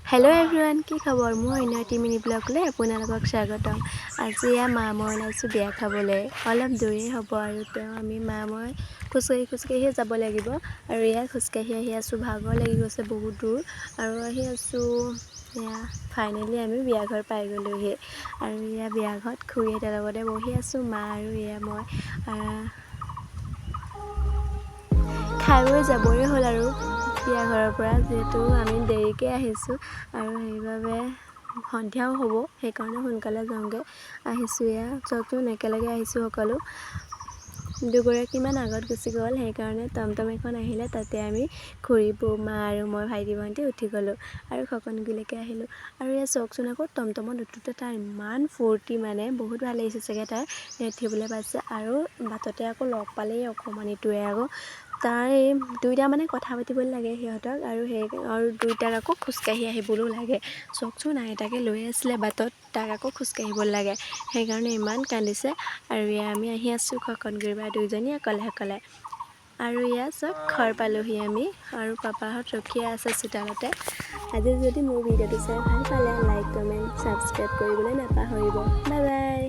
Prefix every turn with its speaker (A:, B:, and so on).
A: Hello everyone की खबर मोर अন্য এটি mini ব্লগলৈ আপোনালোকক স্বাগতম। আজি মা মই ওলাইছোঁ বিয়া খাবলৈ। অলপ দূৰেই হ'ব আৰু তেওঁ আমি মা মই খোজকাঢ়ি যাব লাগিব আৰু খোজকাঢ়ি আহি আছোঁ। ভাগৰ লাগি গৈছে বহুত দূৰ আৰু আহি আছোঁ। ফাইনেলি আমি বিয়া ঘৰ পাই গ'লোহি আৰু বিয়া ঘৰত খুৰীহঁতৰ লগতে বহি আছোঁ। মা আৰু মই খাই বৈ যাবই হ'ল আৰু বিয়া ঘৰৰ পৰা, যিহেতু আমি দেৰিকৈ আহিছোঁ আৰু সেইবাবে সন্ধিয়াও হ'ব, সেইকাৰণে সোনকালে যাওঁগৈ। আহিছোঁ চকচোন একেলগে আহিছোঁ সকলো। দুগৰাকীমান আগত গুচি গ'ল, সেইকাৰণে টমটম এখন আহিলে, তাতে আমি খুৰী বৌ মা আৰু মই ভাইটি ভণ্টি উঠি গ'লোঁ আৰু সকলোলৈকে আহিলোঁ। আৰু চকচোন আকৌ টমটমত উঠোঁতে তাৰ ইমান ফূৰ্তি, মানে বহুত ভাল লাগিছে চাগে তাৰ উঠিবলৈ পাইছে। আৰু বাটতে আকৌ লগ পালেই অকণমানিটোৱে আকৌ তাৰ দুইটা মানে কথা পাতিবলৈ লাগে সিহঁতক আৰু দুইটাক আকৌ খোজকাঢ়ি আহিবলৈও লাগে। চকচোন আইতাকে লৈ আছিলে বাটত, তাক আকৌ খোজকাঢ়িব লাগে, সেইকাৰণে ইমান কান্দিছে। আৰু আমি আহি আছোঁ খকনগুৰিৰ পৰা দুইজনী অকলে আৰু চব ঘৰ পালোহি আমি আৰু পাপাহঁত ৰখিয়ে আছে চোতালতে। আজি যদি মোৰ ভিডিঅ'টো চাই ভাল পালে লাইক কমেণ্ট ছাবস্ক্ৰাইব কৰিবলৈ নাপাহৰিব। Bye bye.